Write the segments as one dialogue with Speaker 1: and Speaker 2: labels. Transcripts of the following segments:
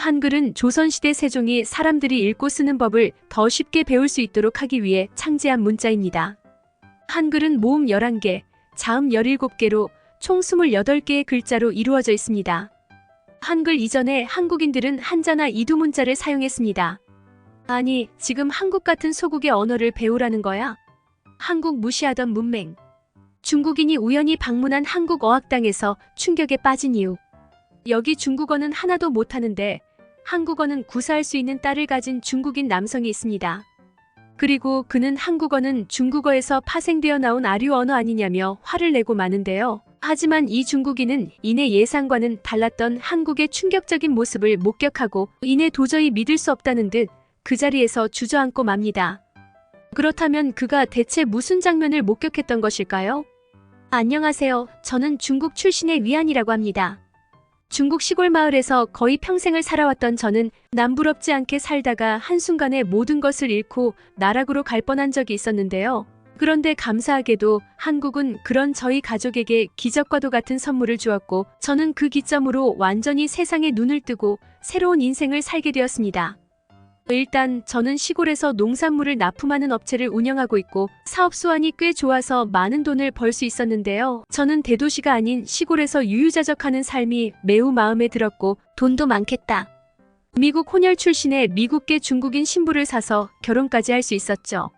Speaker 1: 한글은 조선시대 세종이 사람들이 읽고 쓰는 법을 더 쉽게 배울 수 있도록 하기 위해 창제한 문자입니다. 한글은 모음 11개, 자음 17개로 총 28개의 글자로 이루어져 있습니다. 한글 이전에 한국인들은 한자나 이두문자를 사용했습니다. 아니, 지금 한국 같은 소국의 언어를 배우라는 거야? 한국 무시하던 문맹. 중국인이 우연히 방문한 한국어학당에서 충격에 빠진 이유. 여기 중국어는 하나도 못하는데 한국어는 구사할 수 있는 딸을 가진 중국인 남성이 있습니다. 그리고 그는 한국어는 중국어에서 파생되어 나온 아류 언어 아니냐며 화를 내고 마는데요. 하지만 이 중국인은 이내 예상과는 달랐던 한국의 충격적인 모습을 목격하고 이내 도저히 믿을 수 없다는 듯 그 자리에서 주저앉고 맙니다. 그렇다면 그가 대체 무슨 장면을 목격했던 것일까요? 안녕하세요. 저는 중국 출신의 위안이라고 합니다. 중국 시골 마을에서 거의 평생을 살아왔던 저는 남부럽지 않게 살다가 한순간에 모든 것을 잃고 나락으로 갈 뻔한 적이 있었는데요. 그런데 감사하게도 한국은 그런 저희 가족에게 기적과도 같은 선물을 주었고 저는 그 기점으로 완전히 세상에 눈을 뜨고 새로운 인생을 살게 되었습니다. 일단 저는 시골에서 농산물을 납품하는 업체를 운영하고 있고 사업 수완이 꽤 좋아서 많은 돈을 벌 수 있었는데요. 저는 대도시가 아닌 시골에서 유유자적하는 삶이 매우 마음에 들었고 돈도 많겠다. 미국 혼혈 출신의 미국계 중국인 신부를 사서 결혼까지 할 수 있었죠.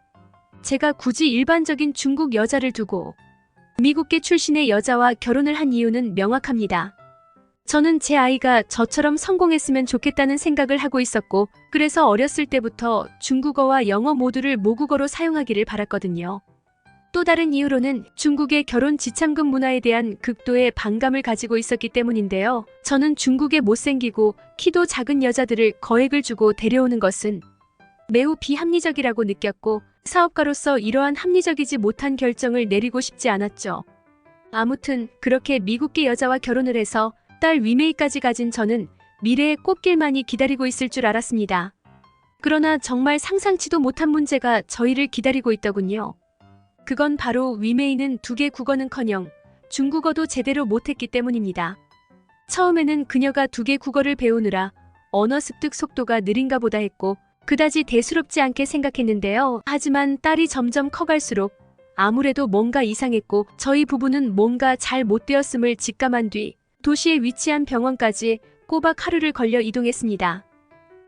Speaker 1: 제가 굳이 일반적인 중국 여자를 두고 미국계 출신의 여자와 결혼을 한 이유는 명확합니다. 저는 제 아이가 저처럼 성공했으면 좋겠다는 생각을 하고 있었고 그래서 어렸을 때부터 중국어와 영어 모두를 모국어로 사용하기를 바랐거든요. 또 다른 이유로는 중국의 결혼 지참금 문화에 대한 극도의 반감을 가지고 있었기 때문인데요. 저는 중국의 못생기고 키도 작은 여자들을 거액을 주고 데려오는 것은 매우 비합리적이라고 느꼈고 사업가로서 이러한 합리적이지 못한 결정을 내리고 싶지 않았죠. 아무튼 그렇게 미국계 여자와 결혼을 해서 딸 위메이까지 가진 저는 미래의 꽃길만이 기다리고 있을 줄 알았습니다. 그러나 정말 상상치도 못한 문제가 저희를 기다리고 있더군요. 그건 바로 위메이는 2개 국어는커녕 중국어도 제대로 못했기 때문입니다. 처음에는 그녀가 2개 국어를 배우느라 언어 습득 속도가 느린가 보다 했고 그다지 대수롭지 않게 생각했는데요. 하지만 딸이 점점 커갈수록 아무래도 뭔가 이상했고 저희 부부는 뭔가 잘 못되었음을 직감한 뒤 도시에 위치한 병원까지 꼬박 하루를 걸려 이동했습니다.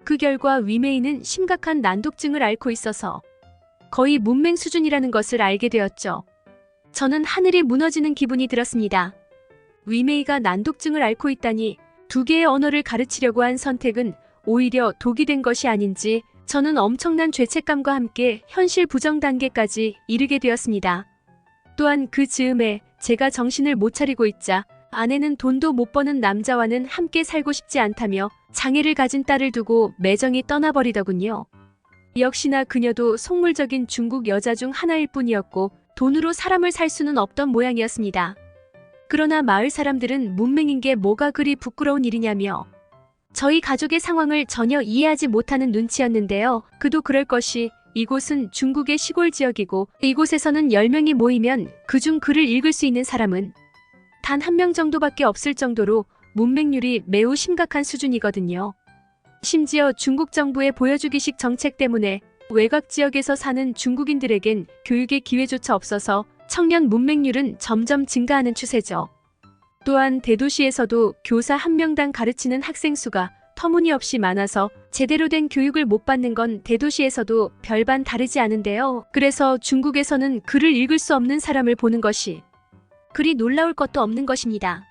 Speaker 1: 그 결과 위메이는 심각한 난독증을 앓고 있어서 거의 문맹 수준이라는 것을 알게 되었죠. 저는 하늘이 무너지는 기분이 들었습니다. 위메이가 난독증을 앓고 있다니 2개의 언어를 가르치려고 한 선택은 오히려 독이 된 것이 아닌지 저는 엄청난 죄책감과 함께 현실 부정 단계까지 이르게 되었습니다. 또한 그 즈음에 제가 정신을 못 차리고 있자 아내는 돈도 못 버는 남자와는 함께 살고 싶지 않다며 장애를 가진 딸을 두고 매정히 떠나버리더군요. 역시나 그녀도 속물적인 중국 여자 중 하나일 뿐이었고 돈으로 사람을 살 수는 없던 모양이었습니다. 그러나 마을 사람들은 문맹인 게 뭐가 그리 부끄러운 일이냐며 저희 가족의 상황을 전혀 이해하지 못하는 눈치였는데요. 그도 그럴 것이 이곳은 중국의 시골 지역이고 이곳에서는 10명이 모이면 그중 글을 읽을 수 있는 사람은 단 1명 정도밖에 없을 정도로 문맹률이 매우 심각한 수준이거든요. 심지어 중국 정부의 보여주기식 정책 때문에 외곽 지역에서 사는 중국인들에겐 교육의 기회조차 없어서 청년 문맹률은 점점 증가하는 추세죠. 또한 대도시에서도 교사 1명당 가르치는 학생 수가 터무니없이 많아서 제대로 된 교육을 못 받는 건 대도시에서도 별반 다르지 않은데요. 그래서 중국에서는 글을 읽을 수 없는 사람을 보는 것이 그리 놀라울 것도 없는 것입니다.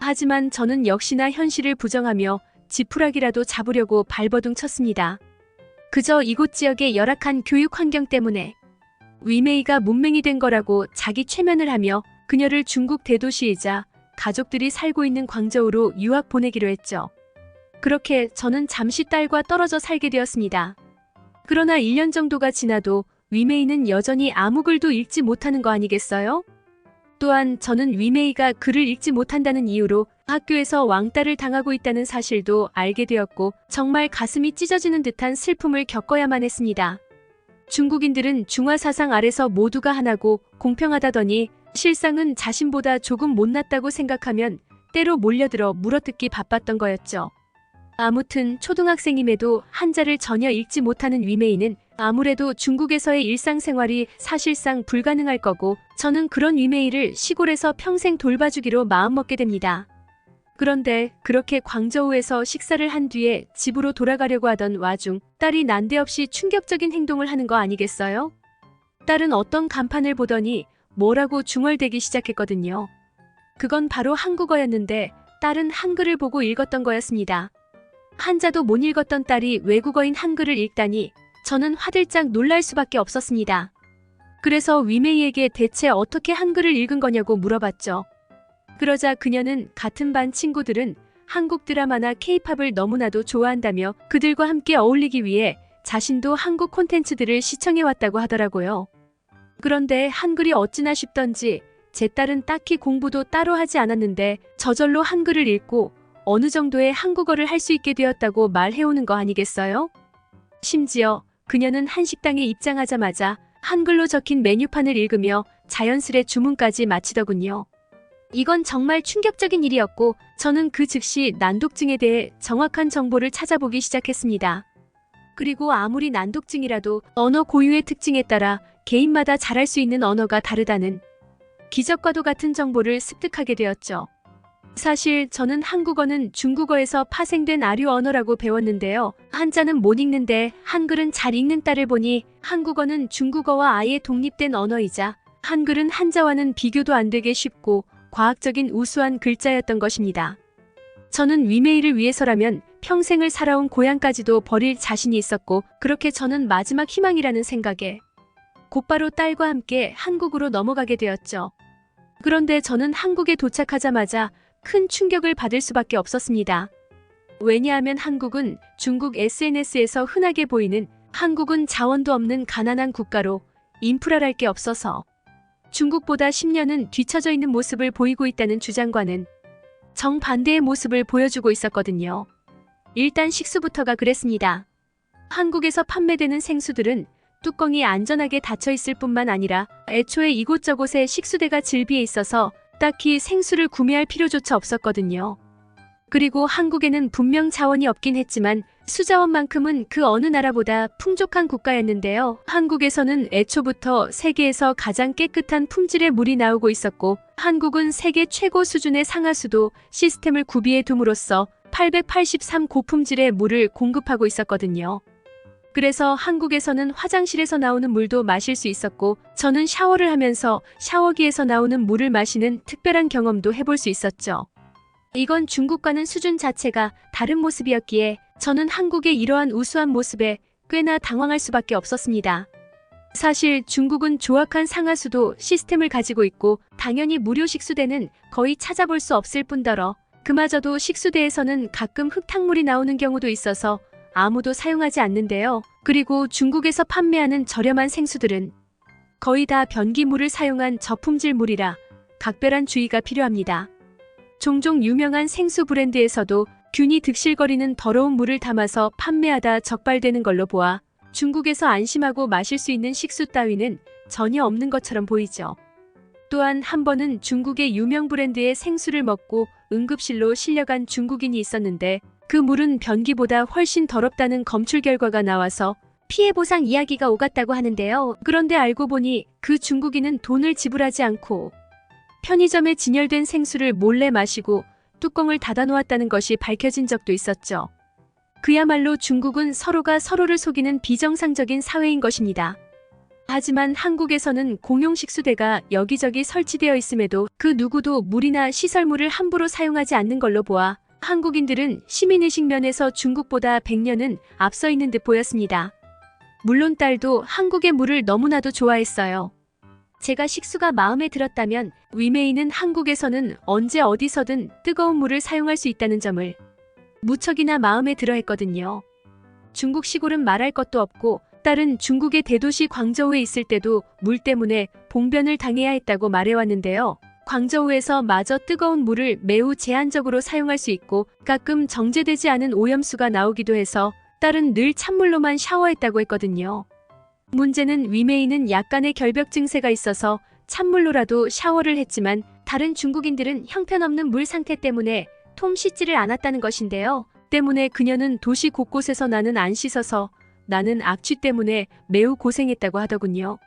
Speaker 1: 하지만 저는 역시나 현실을 부정하며 지푸라기라도 잡으려고 발버둥 쳤습니다. 그저 이곳 지역의 열악한 교육 환경 때문에 위메이가 문맹이 된 거라고 자기 최면을 하며 그녀를 중국 대도시이자 가족들이 살고 있는 광저우로 유학 보내기로 했죠. 그렇게 저는 잠시 딸과 떨어져 살게 되었습니다. 그러나 1년 정도가 지나도 위메이는 여전히 아무 글도 읽지 못하는 거 아니겠어요? 또한 저는 위메이가 글을 읽지 못한다는 이유로 학교에서 왕따를 당하고 있다는 사실도 알게 되었고 정말 가슴이 찢어지는 듯한 슬픔을 겪어야만 했습니다. 중국인들은 중화사상 아래서 모두가 하나고 공평하다더니 실상은 자신보다 조금 못났다고 생각하면 때로 몰려들어 물어뜯기 바빴던 거였죠. 아무튼 초등학생임에도 한자를 전혀 읽지 못하는 위메이는 아무래도 중국에서의 일상생활이 사실상 불가능할 거고, 저는 그런 위메이를 시골에서 평생 돌봐주기로 마음먹게 됩니다. 그런데 그렇게 광저우에서 식사를 한 뒤에 집으로 돌아가려고 하던 와중 딸이 난데없이 충격적인 행동을 하는 거 아니겠어요? 딸은 어떤 간판을 보더니 뭐라고 중얼대기 시작했거든요. 그건 바로 한국어였는데 딸은 한글을 보고 읽었던 거였습니다. 한자도 못 읽었던 딸이 외국어인 한글을 읽다니 저는 화들짝 놀랄 수밖에 없었습니다. 그래서 위메이에게 대체 어떻게 한글을 읽은 거냐고 물어봤죠. 그러자 그녀는 같은 반 친구들은 한국 드라마나 케이팝을 너무나도 좋아한다며 그들과 함께 어울리기 위해 자신도 한국 콘텐츠들을 시청해왔다고 하더라고요. 그런데 한글이 어찌나 쉽던지 제 딸은 딱히 공부도 따로 하지 않았는데 저절로 한글을 읽고 어느 정도의 한국어를 할 수 있게 되었다고 말해오는 거 아니겠어요? 심지어 그녀는 한식당에 입장하자마자 한글로 적힌 메뉴판을 읽으며 자연스레 주문까지 마치더군요. 이건 정말 충격적인 일이었고 저는 그 즉시 난독증에 대해 정확한 정보를 찾아보기 시작했습니다. 그리고 아무리 난독증이라도 언어 고유의 특징에 따라 개인마다 잘할 수 있는 언어가 다르다는 기적과도 같은 정보를 습득하게 되었죠. 사실 저는 한국어는 중국어에서 파생된 아류 언어라고 배웠는데요. 한자는 못 읽는데 한글은 잘 읽는 딸을 보니 한국어는 중국어와 아예 독립된 언어이자 한글은 한자와는 비교도 안 되게 쉽고 과학적인 우수한 글자였던 것입니다. 저는 위메이를 위해서라면 평생을 살아온 고향까지도 버릴 자신이 있었고 그렇게 저는 마지막 희망이라는 생각에 곧바로 딸과 함께 한국으로 넘어가게 되었죠. 그런데 저는 한국에 도착하자마자 큰 충격을 받을 수밖에 없었습니다. 왜냐하면 한국은 중국 SNS에서 흔하게 보이는 한국은 자원도 없는 가난한 국가로 인프라랄 게 없어서 중국보다 10년은 뒤처져 있는 모습을 보이고 있다는 주장과는 정반대의 모습을 보여주고 있었거든요. 일단 식수부터가 그랬습니다. 한국에서 판매되는 생수들은 뚜껑이 안전하게 닫혀 있을 뿐만 아니라 애초에 이곳저곳에 식수대가 질비해 있어서 딱히 생수를 구매할 필요조차 없었거든요. 그리고 한국에는 분명 자원이 없긴 했지만 수자원만큼은 그 어느 나라보다 풍족한 국가였는데요. 한국에서는 애초부터 세계에서 가장 깨끗한 품질의 물이 나오고 있었고 한국은 세계 최고 수준의 상하수도 시스템을 구비해 둠으로써 883 고품질의 물을 공급하고 있었거든요. 그래서 한국에서는 화장실에서 나오는 물도 마실 수 있었고 저는 샤워를 하면서 샤워기에서 나오는 물을 마시는 특별한 경험도 해볼 수 있었죠. 이건 중국과는 수준 자체가 다른 모습이었기에 저는 한국의 이러한 우수한 모습에 꽤나 당황할 수밖에 없었습니다. 사실 중국은 조악한 상하수도 시스템을 가지고 있고 당연히 무료 식수대는 거의 찾아볼 수 없을 뿐더러 그마저도 식수대에서는 가끔 흙탕물이 나오는 경우도 있어서 아무도 사용하지 않는데요. 그리고 중국에서 판매하는 저렴한 생수들은 거의 다 변기물을 사용한 저품질 물이라 각별한 주의가 필요합니다. 종종 유명한 생수 브랜드에서도 균이 득실거리는 더러운 물을 담아서 판매하다 적발되는 걸로 보아 중국에서 안심하고 마실 수 있는 식수 따위는 전혀 없는 것처럼 보이죠. 또한 한 번은 중국의 유명 브랜드의 생수를 먹고 응급실로 실려간 중국인이 있었는데 그 물은 변기보다 훨씬 더럽다는 검출 결과가 나와서 피해 보상 이야기가 오갔다고 하는데요. 그런데 알고 보니 그 중국인은 돈을 지불하지 않고 편의점에 진열된 생수를 몰래 마시고 뚜껑을 닫아 놓았다는 것이 밝혀진 적도 있었죠. 그야말로 중국은 서로가 서로를 속이는 비정상적인 사회인 것입니다. 하지만 한국에서는 공용 식수대가 여기저기 설치되어 있음에도 그 누구도 물이나 시설물을 함부로 사용하지 않는 걸로 보아 한국인들은 시민의식 면에서 중국보다 100년은 앞서 있는 듯 보였습니다. 물론 딸도 한국의 물을 너무나도 좋아했어요. 제가 식수가 마음에 들었다면 위메이는 한국에서는 언제 어디서든 뜨거운 물을 사용할 수 있다는 점을 무척이나 마음에 들어 했거든요. 중국 시골은 말할 것도 없고 딸은 중국의 대도시 광저우에 있을 때도 물 때문에 봉변을 당해야 했다고 말해왔는데요. 광저우에서 마저 뜨거운 물을 매우 제한적으로 사용할 수 있고 가끔 정제되지 않은 오염수가 나오기도 해서 딸은 늘 찬물로만 샤워했다고 했거든요. 문제는 위메이는 약간의 결벽 증세가 있어서 찬물로라도 샤워를 했지만 다른 중국인들은 형편없는 물 상태 때문에 톰 씻지를 않았다는 것인데요. 때문에 그녀는 도시 곳곳에서 나는 안 씻어서 나는 악취 때문에 매우 고생했다고 하더군요.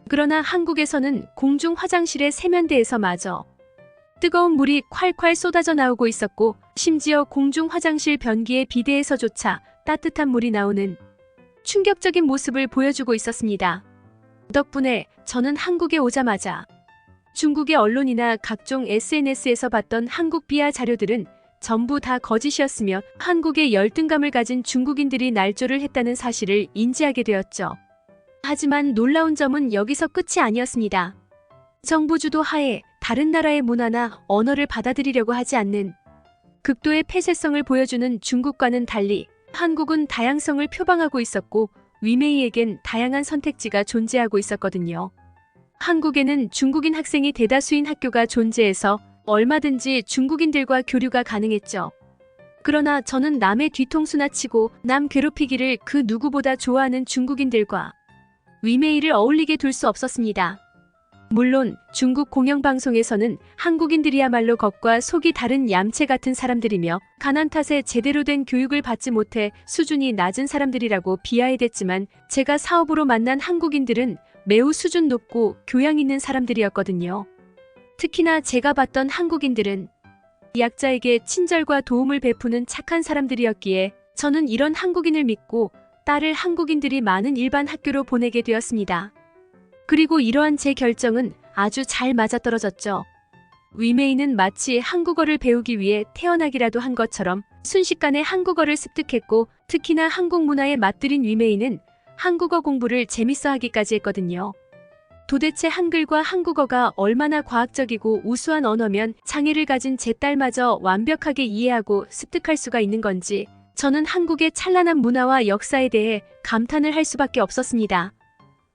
Speaker 1: 그러나 한국에서는 공중 화장실의 세면대에서 마저 뜨거운 물이 콸콸 쏟아져 나오고 있었고, 심지어 공중 화장실 변기의 비데에서조차 따뜻한 물이 나오는 충격적인 모습을 보여주고 있었습니다. 덕분에 저는 한국에 오자마자 중국의 언론이나 각종 SNS에서 봤던 한국 비하 자료들은 전부 다 거짓이었으며 한국에 열등감을 가진 중국인들이 날조를 했다는 사실을 인지하게 되었죠. 하지만 놀라운 점은 여기서 끝이 아니었습니다. 정부 주도 하에 다른 나라의 문화나 언어를 받아들이려고 하지 않는 극도의 폐쇄성을 보여주는 중국과는 달리 한국은 다양성을 표방하고 있었고, 위메이에겐 다양한 선택지가 존재하고 있었거든요. 한국에는 중국인 학생이 대다수인 학교가 존재해서 얼마든지 중국인들과 교류가 가능했죠. 그러나 저는 남의 뒤통수나 치고 남 괴롭히기를 그 누구보다 좋아하는 중국인들과 위메이를 어울리게 둘 수 없었습니다. 물론 중국 공영방송에서는 한국인들이야말로 겉과 속이 다른 얌체 같은 사람들이며 가난 탓에 제대로 된 교육을 받지 못해 수준이 낮은 사람들이라고 비하해댔지만, 제가 사업으로 만난 한국인들은 매우 수준 높고 교양 있는 사람들이었거든요. 특히나 제가 봤던 한국인들은 약자에게 친절과 도움을 베푸는 착한 사람들이었기에 저는 이런 한국인을 믿고 딸을 한국인들이 많은 일반 학교로 보내게 되었습니다. 그리고 이러한 제 결정은 아주 잘 맞아떨어졌죠. 위메이는 마치 한국어를 배우기 위해 태어나기라도 한 것처럼 순식간에 한국어를 습득했고, 특히나 한국 문화에 맛들인 위메이는 한국어 공부를 재밌어 하기까지 했거든요. 도대체 한글과 한국어가 얼마나 과학적이고 우수한 언어면 장애를 가진 제 딸마저 완벽하게 이해하고 습득할 수가 있는 건지, 저는 한국의 찬란한 문화와 역사에 대해 감탄을 할 수밖에 없었습니다.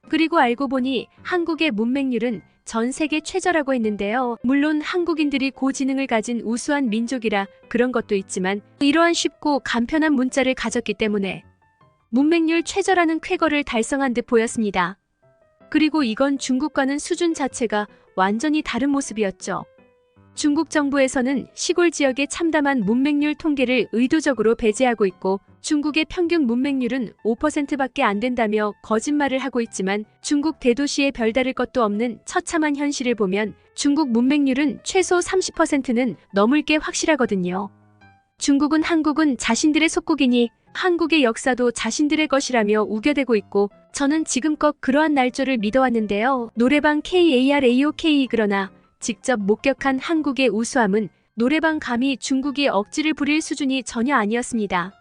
Speaker 1: 그리고 알고 보니 한국의 문맹률은 전 세계 최저라고 했는데요. 물론 한국인들이 고지능을 가진 우수한 민족이라 그런 것도 있지만, 이러한 쉽고 간편한 문자를 가졌기 때문에 문맹률 최저라는 쾌거를 달성한 듯 보였습니다. 그리고 이건 중국과는 수준 자체가 완전히 다른 모습이었죠. 중국 정부에서는 시골 지역의 참담한 문맹률 통계를 의도적으로 배제하고 있고, 중국의 평균 문맹률은 5%밖에 안 된다며 거짓말을 하고 있지만, 중국 대도시에 별다를 것도 없는 처참한 현실을 보면 중국 문맹률은 최소 30%는 넘을 게 확실하거든요. 중국은 한국은 자신들의 속국이니 한국의 역사도 자신들의 것이라며 우겨대고 있고, 저는 지금껏 그러한 날조를 믿어왔는데요. 노래방 KARAOKE. 그러나 직접 목격한 한국의 우수함은 노래방 감히 중국이 억지를 부릴 수준이 전혀 아니었습니다.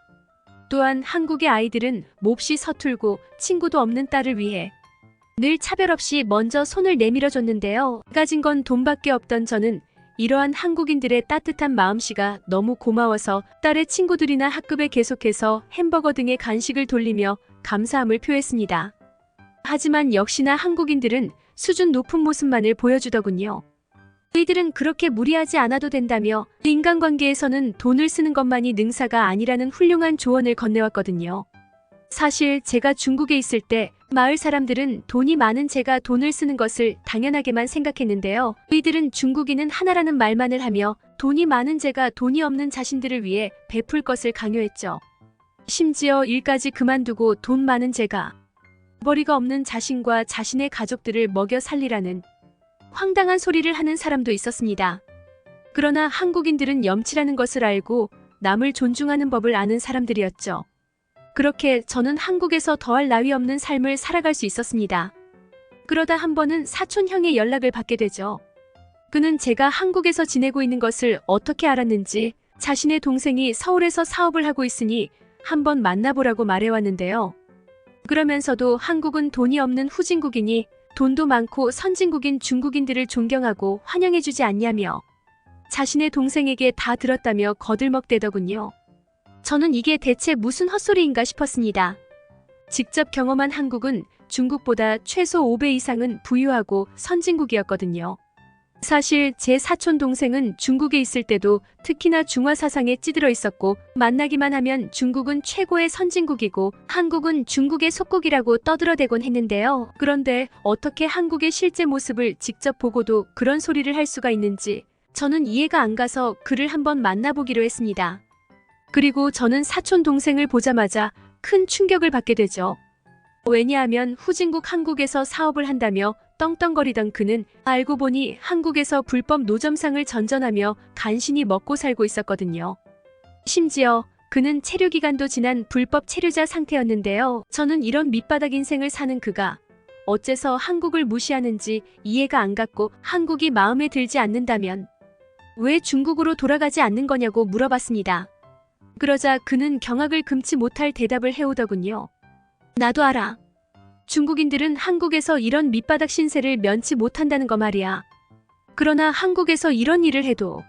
Speaker 1: 또한 한국의 아이들은 몹시 서툴고 친구도 없는 딸을 위해 늘 차별 없이 먼저 손을 내밀어줬는데요. 가진 건 돈밖에 없던 저는 이러한 한국인들의 따뜻한 마음씨가 너무 고마워서 딸의 친구들이나 학급에 계속해서 햄버거 등의 간식을 돌리며 감사함을 표했습니다. 하지만 역시나 한국인들은 수준 높은 모습만을 보여주더군요. 저희들은 그렇게 무리하지 않아도 된다며 인간관계에서는 돈을 쓰는 것만이 능사가 아니라는 훌륭한 조언을 건네왔거든요. 사실 제가 중국에 있을 때 마을 사람들은 돈이 많은 제가 돈을 쓰는 것을 당연하게만 생각했는데요. 저희들은 중국인은 하나라는 말만을 하며 돈이 많은 제가 돈이 없는 자신들을 위해 베풀 것을 강요했죠. 심지어 일까지 그만두고 돈 많은 제가 머리가 없는 자신과 자신의 가족들을 먹여 살리라는 황당한 소리를 하는 사람도 있었습니다. 그러나 한국인들은 염치라는 것을 알고 남을 존중하는 법을 아는 사람들이었죠. 그렇게 저는 한국에서 더할 나위 없는 삶을 살아갈 수 있었습니다. 그러다 한 번은 사촌 형의 연락을 받게 되죠. 그는 제가 한국에서 지내고 있는 것을 어떻게 알았는지 자신의 동생이 서울에서 사업을 하고 있으니 한번 만나보라고 말해왔는데요. 그러면서도 한국은 돈이 없는 후진국이니 돈도 많고 선진국인 중국인들을 존경하고 환영해주지 않냐며 자신의 동생에게 다 들었다며 거들먹대더군요. 저는 이게 대체 무슨 헛소리인가 싶었습니다. 직접 경험한 한국은 중국보다 최소 5배 이상은 부유하고 선진국이었거든요. 사실 제 사촌 동생은 중국에 있을 때도 특히나 중화 사상에 찌들어 있었고, 만나기만 하면 중국은 최고의 선진국이고 한국은 중국의 속국이라고 떠들어대곤 했는데요. 그런데 어떻게 한국의 실제 모습을 직접 보고도 그런 소리를 할 수가 있는지 저는 이해가 안 가서 그를 한번 만나보기로 했습니다. 그리고 저는 사촌 동생을 보자마자 큰 충격을 받게 되죠. 왜냐하면 후진국 한국에서 사업을 한다며 떵떵거리던 그는 알고 보니 한국에서 불법 노점상을 전전하며 간신히 먹고 살고 있었거든요. 심지어 그는 체류 기간도 지난 불법 체류자 상태였는데요. 저는 이런 밑바닥 인생을 사는 그가 어째서 한국을 무시하는지 이해가 안 갔고, 한국이 마음에 들지 않는다면 왜 중국으로 돌아가지 않는 거냐고 물어봤습니다. 그러자 그는 경악을 금치 못할 대답을 해오더군요. 나도 알아. 중국인들은 한국에서 이런 밑바닥 신세를 면치 못한다는 거 말이야. 그러나 한국에서 이런 일을 해도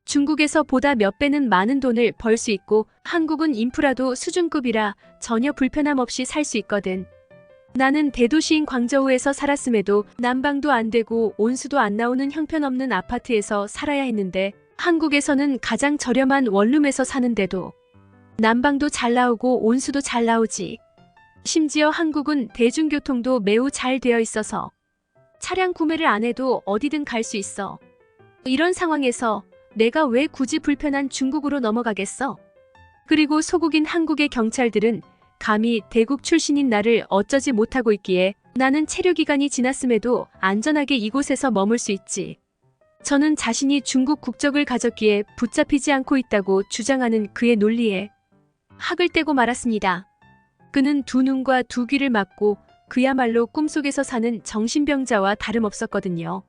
Speaker 1: 중국에서 보다 몇 배는 많은 돈을 벌 수 있고, 한국은 인프라도 수준급이라 전혀 불편함 없이 살 수 있거든. 나는 대도시인 광저우에서 살았음에도 난방도 안 되고 온수도 안 나오는 형편없는 아파트에서 살아야 했는데, 한국에서는 가장 저렴한 원룸에서 사는데도 난방도 잘 나오고 온수도 잘 나오지. 심지어 한국은 대중교통도 매우 잘 되어 있어서 차량 구매를 안 해도 어디든 갈 수 있어. 이런 상황에서 내가 왜 굳이 불편한 중국으로 넘어가겠어? 그리고 소국인 한국의 경찰들은 감히 대국 출신인 나를 어쩌지 못하고 있기에 나는 체류 기간이 지났음에도 안전하게 이곳에서 머물 수 있지. 저는 자신이 중국 국적을 가졌기에 붙잡히지 않고 있다고 주장하는 그의 논리에 학을 떼고 말았습니다. 그는 두 눈과 두 귀를 막고 그야말로 꿈속에서 사는 정신병자와 다름없었거든요.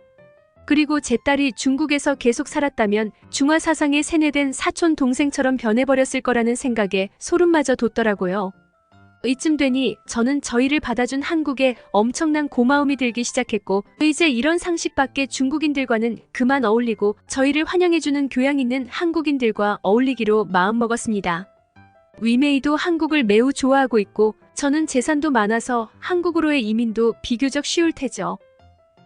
Speaker 1: 그리고 제 딸이 중국에서 계속 살았다면 중화 사상에 세뇌된 사촌 동생처럼 변해버렸을 거라는 생각에 소름마저 돋더라고요. 이쯤 되니 저는 저희를 받아준 한국에 엄청난 고마움이 들기 시작했고, 이제 이런 상식밖에 중국인들과는 그만 어울리고 저희를 환영해주는 교양 있는 한국인들과 어울리기로 마음먹었습니다. 위메이도 한국을 매우 좋아하고 있고, 저는 재산도 많아서 한국으로의 이민도 비교적 쉬울 테죠.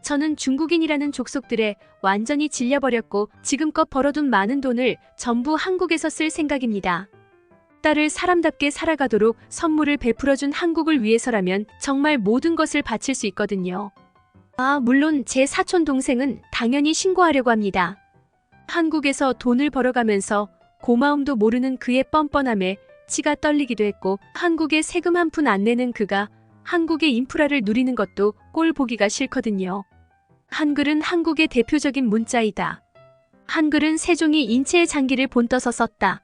Speaker 1: 저는 중국인이라는 족속들에 완전히 질려버렸고, 지금껏 벌어둔 많은 돈을 전부 한국에서 쓸 생각입니다. 딸을 사람답게 살아가도록 선물을 베풀어준 한국을 위해서라면 정말 모든 것을 바칠 수 있거든요. 물론 제 사촌 동생은 당연히 신고하려고 합니다. 한국에서 돈을 벌어가면서 고마움도 모르는 그의 뻔뻔함에 치가 떨리기도 했고, 한국에 세금 한 푼 안 내는 그가 한국의 인프라를 누리는 것도 꼴 보기가 싫거든요. 한글은 한국의 대표적인 문자이다. 한글은 세종이 인체의 장기를 본떠서 썼다.